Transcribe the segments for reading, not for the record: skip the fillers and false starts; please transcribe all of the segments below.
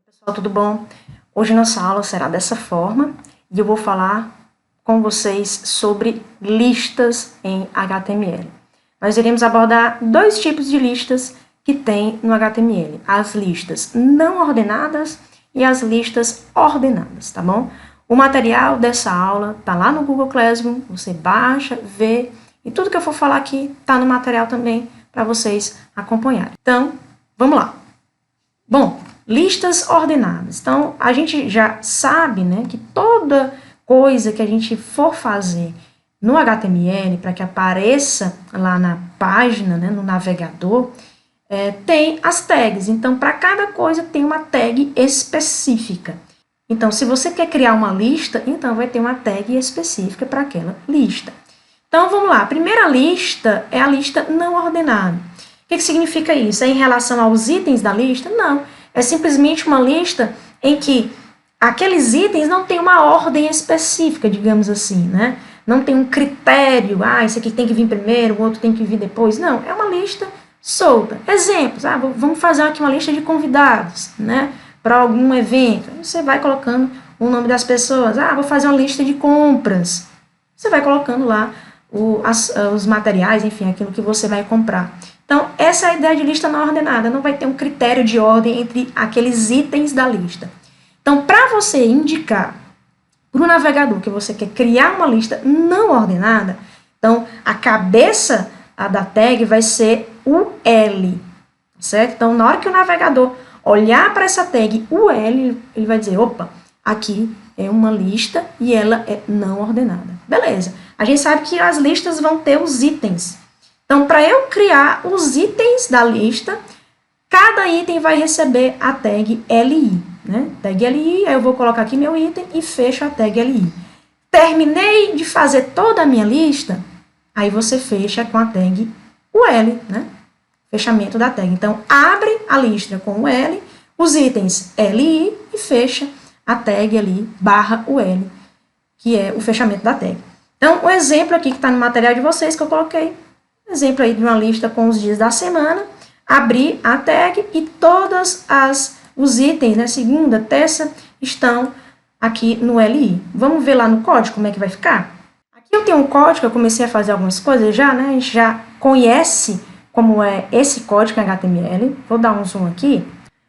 Pessoal, tudo bom? Hoje nossa aula será dessa forma e eu vou falar com vocês sobre listas em HTML. Nós iremos abordar dois tipos de listas que tem no HTML, as listas não ordenadas e as listas ordenadas, tá bom? O material dessa aula tá lá no Google Classroom, você baixa, vê, e tudo que eu for falar aqui tá no material também para vocês acompanharem. Então, vamos lá. Bom, listas ordenadas. Então, a gente já sabe, né, que toda coisa que a gente for fazer no HTML, para que apareça lá na página, né, no navegador, tem as tags. Então, para cada coisa tem uma tag específica. Então, se você quer criar uma lista, então vai ter uma tag específica para aquela lista. Então, vamos lá. A primeira lista é a lista não ordenada. O que significa isso? É em relação aos itens da lista? Não. É simplesmente uma lista em que aqueles itens não têm uma ordem específica, digamos assim, né? Não tem um critério, esse aqui tem que vir primeiro, o outro tem que vir depois. Não, é uma lista solta. Exemplos, vamos fazer aqui uma lista de convidados, né? Para algum evento. Você vai colocando o nome das pessoas. Vou fazer uma lista de compras. Você vai colocando lá os materiais, enfim, aquilo que você vai comprar. Então, essa é a ideia de lista não ordenada. Não vai ter um critério de ordem entre aqueles itens da lista. Então, para você indicar para o navegador que você quer criar uma lista não ordenada, então, a cabeça da tag vai ser UL, certo? Então, na hora que o navegador olhar para essa tag UL, ele vai dizer, opa, aqui é uma lista e ela é não ordenada. Beleza. A gente sabe que as listas vão ter os itens. Então, para eu criar os itens da lista, cada item vai receber a tag LI, né? Tag LI, aí eu vou colocar aqui meu item e fecho a tag LI. Terminei de fazer toda a minha lista, aí você fecha com a tag UL, né? Fechamento da tag. Então, abre a lista com o L, os itens LI e fecha a tag ali, /UL, que é o fechamento da tag. Então, o exemplo aqui que está no material de vocês que eu coloquei, exemplo aí de uma lista com os dias da semana, abri a tag e todos os itens, né, segunda, terça, estão aqui no LI. Vamos ver lá no código como é que vai ficar? Aqui eu tenho um código, eu comecei a fazer algumas coisas já, né, a gente já conhece como é esse código em HTML. Vou dar um zoom aqui.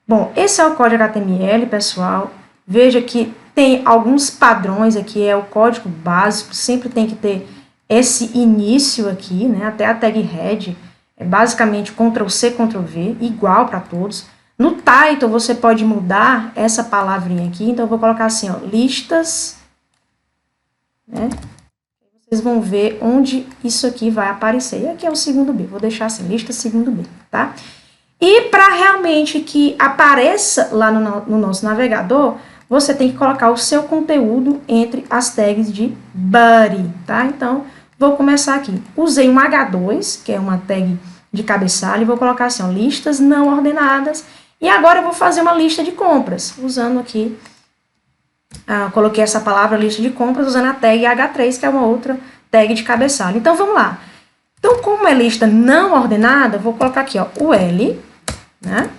Bom, esse é o código HTML, pessoal. Veja que tem alguns padrões aqui, é o código básico, sempre tem que ter esse início aqui, né, até a tag head, é basicamente Ctrl+C, Ctrl+V, igual para todos. No title, você pode mudar essa palavrinha aqui, então eu vou colocar assim, ó, listas, né, vocês vão ver onde isso aqui vai aparecer. E aqui é o segundo B, vou deixar assim, lista segundo B, tá? E para realmente que apareça lá no nosso navegador, você tem que colocar o seu conteúdo entre as tags de body, tá? Então, vou começar aqui. Usei um H2, que é uma tag de cabeçalho, e vou colocar assim, ó, listas não ordenadas. E agora eu vou fazer uma lista de compras, usando aqui, coloquei essa palavra lista de compras, usando a tag H3, que é uma outra tag de cabeçalho. Então, vamos lá. Então, como é lista não ordenada, eu vou colocar aqui, ó, o L, né?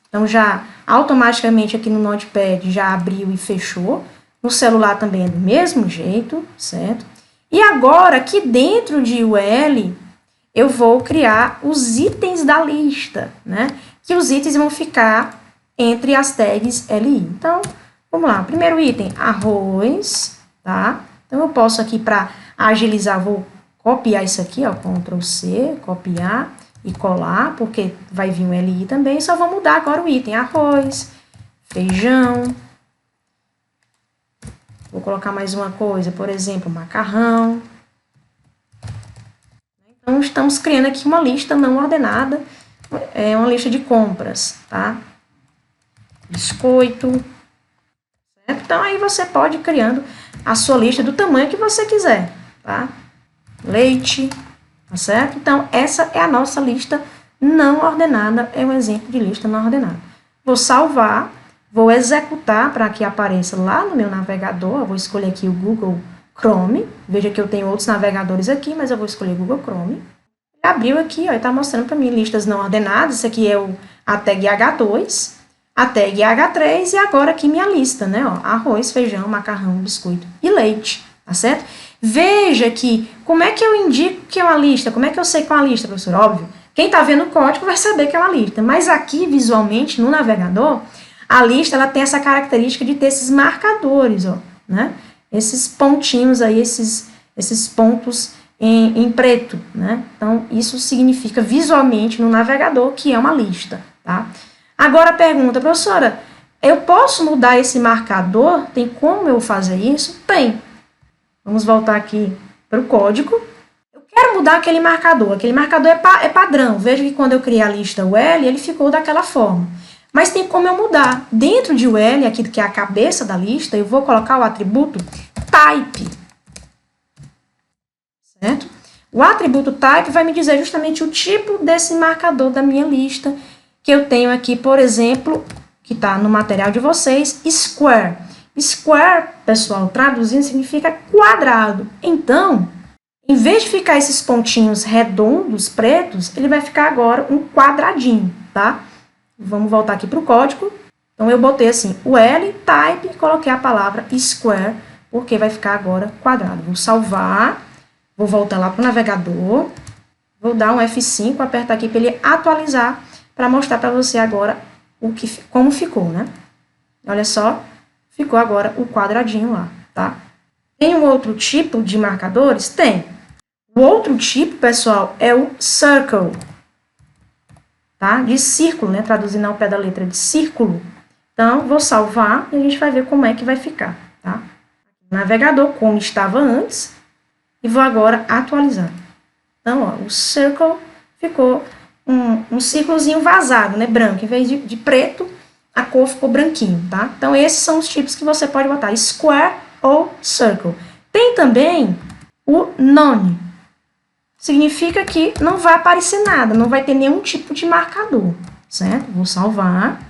Então, já automaticamente aqui no Notepad já abriu e fechou. No celular também é do mesmo jeito, certo? E agora, aqui dentro de UL, eu vou criar os itens da lista, né? Que os itens vão ficar entre as tags LI. Então, vamos lá. Primeiro item, arroz, tá? Então, eu posso aqui, para agilizar, vou copiar isso aqui, ó, Ctrl+C, copiar e colar, porque vai vir um LI também, só vou mudar agora o item, arroz, feijão, vou colocar mais uma coisa, por exemplo, macarrão. Então, estamos criando aqui uma lista não ordenada, é uma lista de compras, tá? Biscoito, certo? Então, aí você pode ir criando a sua lista do tamanho que você quiser, tá? Leite, tá certo? Então, essa é a nossa lista não ordenada, é um exemplo de lista não ordenada. Vou salvar, vou executar para que apareça lá no meu navegador, eu vou escolher aqui o Google Chrome, veja que eu tenho outros navegadores aqui, mas eu vou escolher Google Chrome. Abriu aqui, ó, e está mostrando para mim listas não ordenadas, isso aqui é a tag H2, a tag H3 e agora aqui minha lista, né? Ó, arroz, feijão, macarrão, biscoito e leite, tá certo? Veja que, como é que eu indico que é uma lista? Como é que eu sei que é uma lista, professor? Óbvio, quem tá vendo o código vai saber que é uma lista, mas aqui, visualmente, no navegador, a lista, ela tem essa característica de ter esses marcadores, ó, né? Esses pontinhos aí, esses pontos em preto, né? Então, isso significa visualmente no navegador que é uma lista, tá? Agora a pergunta, professora, eu posso mudar esse marcador? Tem como eu fazer isso? Tem. Vamos voltar aqui para o código. Eu quero mudar aquele marcador é padrão. Veja que quando eu criei a lista UL, ele ficou daquela forma. Mas tem como eu mudar. Dentro de UL, aqui que é a cabeça da lista, eu vou colocar o atributo type. Certo? O atributo type vai me dizer justamente o tipo desse marcador da minha lista, que eu tenho aqui, por exemplo, que está no material de vocês, square. Square, pessoal, traduzindo, significa quadrado. Então, em vez de ficar esses pontinhos redondos, pretos, ele vai ficar agora um quadradinho, tá? Vamos voltar aqui para o código. Então, eu botei assim, o L, type, e coloquei a palavra square, porque vai ficar agora quadrado. Vou salvar, vou voltar lá para o navegador, vou dar um F5, apertar aqui para ele atualizar, para mostrar para você agora como ficou, né? Olha só, ficou agora o quadradinho lá, tá? Tem um outro tipo de marcadores? Tem. O outro tipo, pessoal, é o circle, tá? De círculo, né? Traduzindo ao pé da letra, de círculo. Então, vou salvar e a gente vai ver como é que vai ficar, tá? Navegador, como estava antes, e vou agora atualizar. Então, ó, o circle ficou um círculozinho vazado, né? Branco. Em vez de preto, a cor ficou branquinho, tá? Então, esses são os tipos que você pode botar, square ou circle. Tem também o none. Significa que não vai aparecer nada, não vai ter nenhum tipo de marcador, certo? Vou salvar.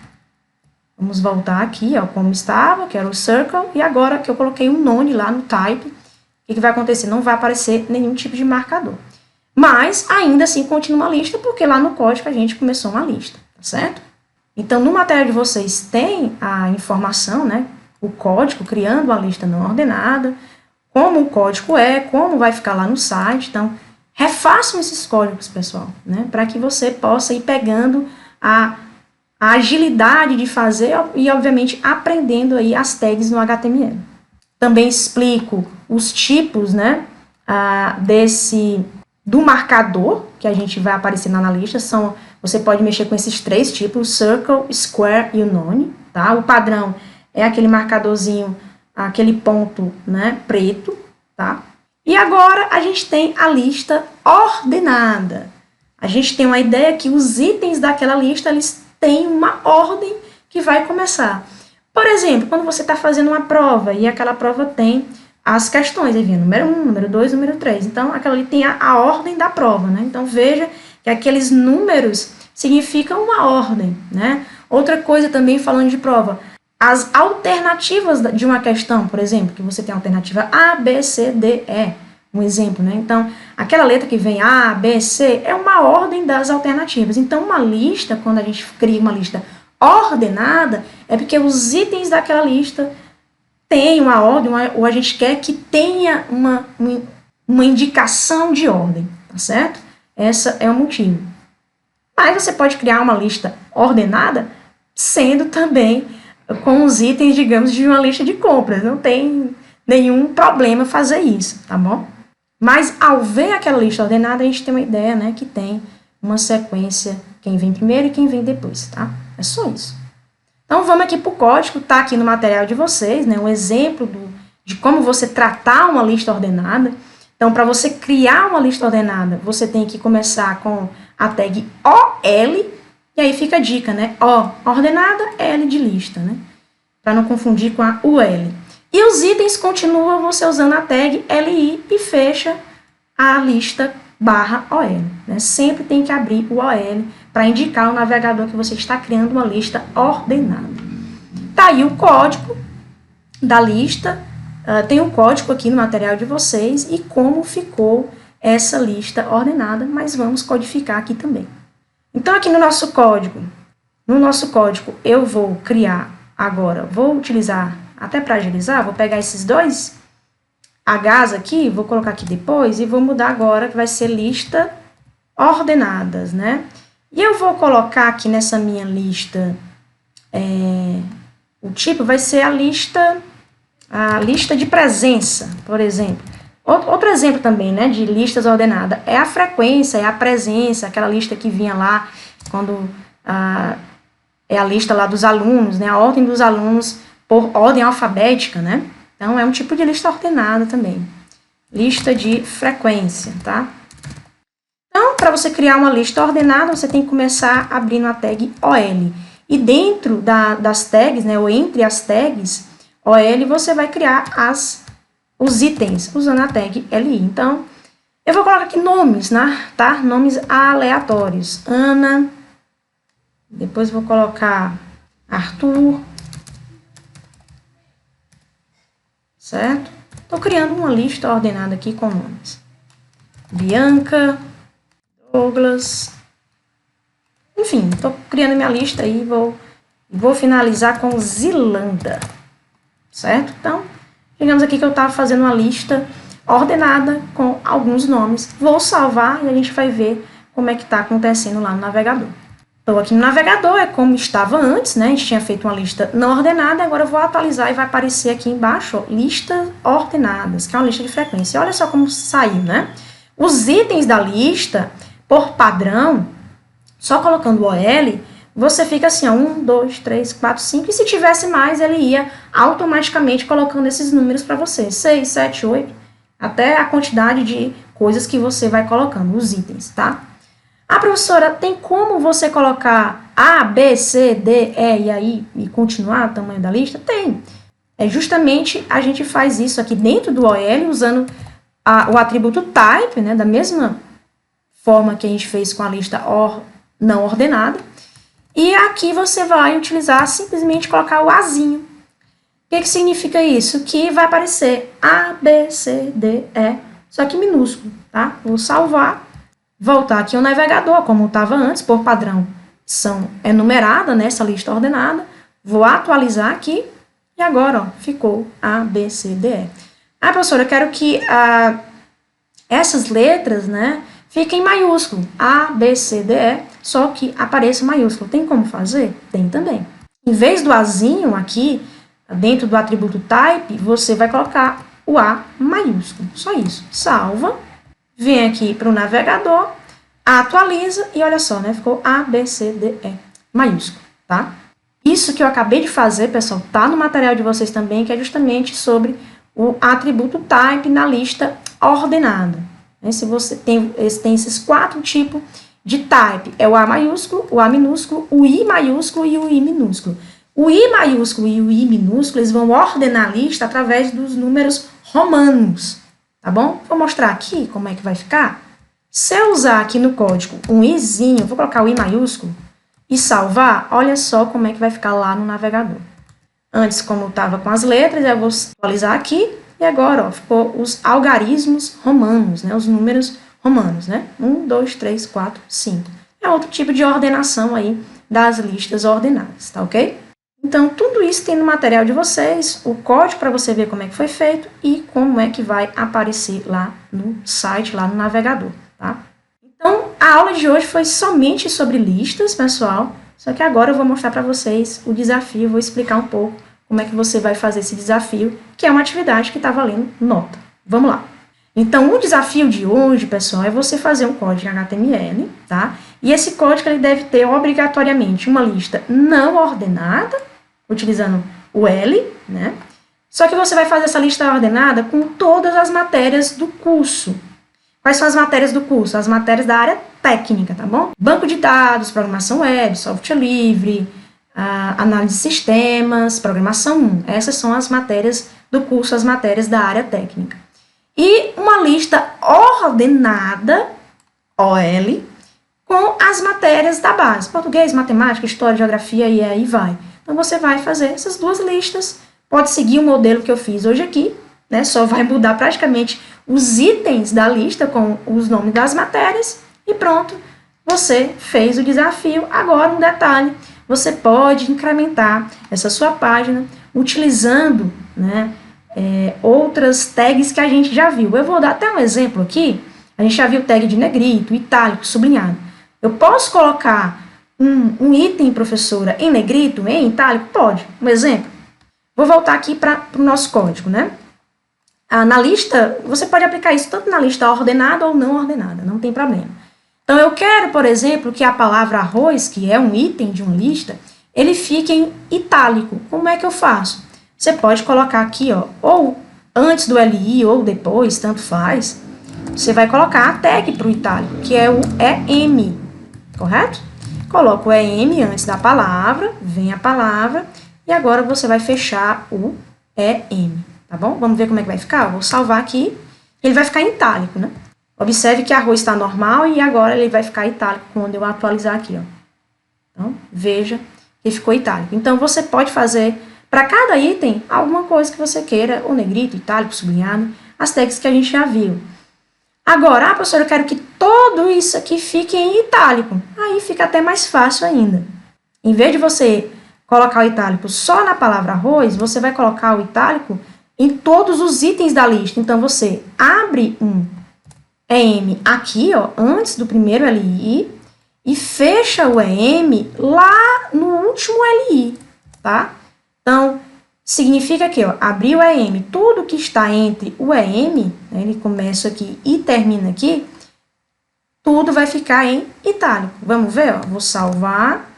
Vamos voltar aqui, ó, como estava, que era o circle, e agora que eu coloquei um none lá no type, o que vai acontecer? Não vai aparecer nenhum tipo de marcador. Mas, ainda assim, continua uma lista, porque lá no código a gente começou uma lista, tá certo? Então, no material de vocês tem a informação, né? O código, criando a lista não ordenada, como o código é, como vai ficar lá no site. Então, refaçam esses códigos, pessoal, né? Para que você possa ir pegando a agilidade de fazer e, obviamente, aprendendo aí as tags no HTML. Também explico os tipos, né? Do marcador que a gente vai aparecer na lista. Você pode mexer com esses três tipos, o circle, square e o none, tá? O padrão é aquele marcadorzinho, aquele ponto, né, preto, tá? E agora a gente tem a lista ordenada. A gente tem uma ideia que os itens daquela lista, eles têm uma ordem que vai começar. Por exemplo, quando você está fazendo uma prova e aquela prova tem as questões, aí vem número 1, número 2, número 3. Então, aquela ali tem a ordem da prova, né? Então, veja que aqueles números significam uma ordem, né? Outra coisa também, falando de prova, as alternativas de uma questão, por exemplo, que você tem a alternativa A, B, C, D, E, um exemplo, né? Então, aquela letra que vem A, B, C, é uma ordem das alternativas. Então, uma lista, quando a gente cria uma lista ordenada, é porque os itens daquela lista têm uma ordem, ou a gente quer que tenha uma indicação de ordem, tá certo? Esse é o motivo. Mas você pode criar uma lista ordenada, sendo também com os itens, digamos, de uma lista de compras. Não tem nenhum problema fazer isso, tá bom? Mas ao ver aquela lista ordenada, a gente tem uma ideia, né, que tem uma sequência, quem vem primeiro e quem vem depois, tá? É só isso. Então, vamos aqui para o código, tá aqui no material de vocês, né, um exemplo de como você tratar uma lista ordenada. Então, para você criar uma lista ordenada, você tem que começar com a tag OL, e aí fica a dica, né, O, ordenada, L de lista, né, para não confundir com a UL. E os itens continuam você usando a tag LI e fecha a lista /OL, né, sempre tem que abrir o OL para indicar ao navegador que você está criando uma lista ordenada. Tá aí o código da lista, tem o código aqui no material de vocês e como ficou essa lista ordenada, mas vamos codificar aqui também. Então, aqui no nosso código, no nosso código, eu vou criar agora, vou utilizar, até para agilizar, vou pegar esses dois Hs aqui, vou colocar aqui depois e vou mudar agora, que vai ser lista ordenadas, né? E eu vou colocar aqui nessa minha lista, o tipo vai ser a lista de presença, por exemplo. Outro exemplo também, né, de listas ordenadas, é a frequência, é a presença, aquela lista que vinha lá, quando é a lista lá dos alunos, né, a ordem dos alunos por ordem alfabética, né? Então, é um tipo de lista ordenada também. Lista de frequência, tá? Então, para você criar uma lista ordenada, você tem que começar abrindo a tag OL. E dentro das tags, né, ou entre as tags OL, você vai criar os itens, usando a tag LI. Então, eu vou colocar aqui nomes, né, tá? Nomes aleatórios. Ana, depois vou colocar Arthur, certo? Estou criando uma lista ordenada aqui com nomes. Bianca, Douglas, enfim, estou criando minha lista aí, vou finalizar com Zilanda, certo? Então, digamos aqui que eu estava fazendo uma lista ordenada com alguns nomes. Vou salvar e a gente vai ver como é que está acontecendo lá no navegador. Estou aqui no navegador, é como estava antes, né? A gente tinha feito uma lista não ordenada, agora eu vou atualizar e vai aparecer aqui embaixo, ó, listas ordenadas, que é uma lista de frequência. Olha só como saiu, né? Os itens da lista, por padrão, só colocando o OL, você fica assim, ó, 1, 2, 3, 4, 5, e se tivesse mais, ele ia automaticamente colocando esses números para você, 6, 7, 8, até a quantidade de coisas que você vai colocando, os itens, tá? Ah, professora, tem como você colocar A, B, C, D, E e aí e continuar o tamanho da lista? Tem. É justamente a gente faz isso aqui dentro do OL, usando o atributo type, né, da mesma forma que a gente fez com a lista não ordenada. E aqui você vai utilizar, simplesmente colocar o Azinho. O que significa isso? Que vai aparecer A, B, C, D, E, só que minúsculo, tá? Vou salvar, voltar aqui ao navegador, como estava antes, por padrão, é numerada, né, essa lista ordenada. Vou atualizar aqui, e agora, ó, ficou A, B, C, D, E. Ah, professora, eu quero que essas letras, né, fiquem em maiúsculo, A, B, C, D, E, só que apareça maiúsculo. Tem como fazer? Tem também. Em vez do Azinho aqui, dentro do atributo type, você vai colocar o A maiúsculo. Só isso. Salva, vem aqui para o navegador, atualiza e olha só, né? Ficou A, B, C, D, E maiúsculo, tá? Isso que eu acabei de fazer, pessoal, tá no material de vocês também, que é justamente sobre o atributo type na lista ordenada. Se você tem esses 4 tipos de type, é o A maiúsculo, o A minúsculo, o I maiúsculo e o I minúsculo. O I maiúsculo e o I minúsculo, eles vão ordenar a lista através dos números romanos, tá bom? Vou mostrar aqui como é que vai ficar. Se eu usar aqui no código um Izinho, vou colocar o I maiúsculo e salvar, olha só como é que vai ficar lá no navegador. Antes, como estava com as letras, eu vou atualizar aqui. E agora, ó, ficou os algarismos romanos, né? Os números romanos, né? 1, 2, 3, 4, 5. É outro tipo de ordenação aí das listas ordenadas, tá ok? Então, tudo isso tem no material de vocês, o código para você ver como é que foi feito e como é que vai aparecer lá no site, lá no navegador, tá? Então, a aula de hoje foi somente sobre listas, pessoal, só que agora eu vou mostrar para vocês o desafio, vou explicar um pouco como é que você vai fazer esse desafio, que é uma atividade que está valendo nota. Vamos lá. Então, o desafio de hoje, pessoal, é você fazer um código HTML, tá? E esse código ele deve ter obrigatoriamente uma lista não ordenada, utilizando o L, né? Só que você vai fazer essa lista ordenada com todas as matérias do curso. Quais são as matérias do curso? As matérias da área técnica, tá bom? Banco de dados, programação web, software livre, análise de sistemas, programação 1. Essas são as matérias do curso, as matérias da área técnica. E uma lista ordenada, OL, com as matérias da base. Português, matemática, história, geografia e aí vai. Então, você vai fazer essas duas listas. Pode seguir o modelo que eu fiz hoje aqui, né? Só vai mudar praticamente os itens da lista com os nomes das matérias e pronto. Você fez o desafio. Agora, um detalhe. você pode incrementar essa sua página utilizando, né, outras tags que a gente já viu. Eu vou dar até um exemplo aqui. A gente já viu tag de negrito, itálico, sublinhado. Eu posso colocar um item, professora, em negrito, em itálico? Pode. Um exemplo. Vou voltar aqui para o nosso código, né? Na lista, você pode aplicar isso tanto na lista ordenada ou não ordenada, não tem problema. Então, eu quero, por exemplo, que a palavra arroz, que é um item de uma lista, ele fique em itálico. Como é que eu faço? Você pode colocar aqui, ó, ou antes do LI ou depois, tanto faz. Você vai colocar a tag para o itálico, que é o EM, correto? Coloca o EM antes da palavra, vem a palavra, e agora você vai fechar o EM, tá bom? Vamos ver como é que vai ficar? Eu vou salvar aqui, ele vai ficar em itálico, né? Observe que arroz está normal e agora ele vai ficar itálico quando eu atualizar aqui, ó. Então, veja que ficou itálico. Então, você pode fazer para cada item alguma coisa que você queira, ou negrito, itálico, sublinhado, as tags que a gente já viu. Agora, professora, eu quero que tudo isso aqui fique em itálico. Aí fica até mais fácil ainda. Em vez de você colocar o itálico só na palavra arroz, você vai colocar o itálico em todos os itens da lista. Então, você abre um EM aqui, ó, antes do primeiro LI, e fecha o EM lá no último LI, tá? Então, significa que, ó, abrir o EM, tudo que está entre o EM, né, ele começa aqui e termina aqui, tudo vai ficar em itálico. Vamos ver, ó, vou salvar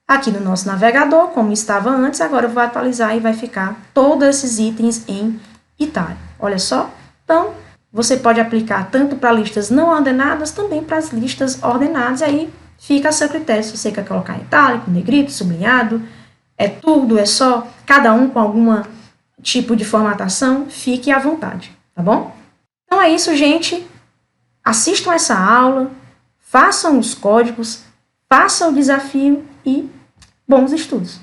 aqui no nosso navegador, como estava antes, agora eu vou atualizar e vai ficar todos esses itens em itálico. Olha só, então, você pode aplicar tanto para listas não ordenadas, também para as listas ordenadas, e aí fica a seu critério, se você quer colocar em itálico, negrito, sublinhado, é tudo, é só, cada um com algum tipo de formatação, fique à vontade, tá bom? Então é isso, gente. Assistam essa aula, façam os códigos, façam o desafio e bons estudos!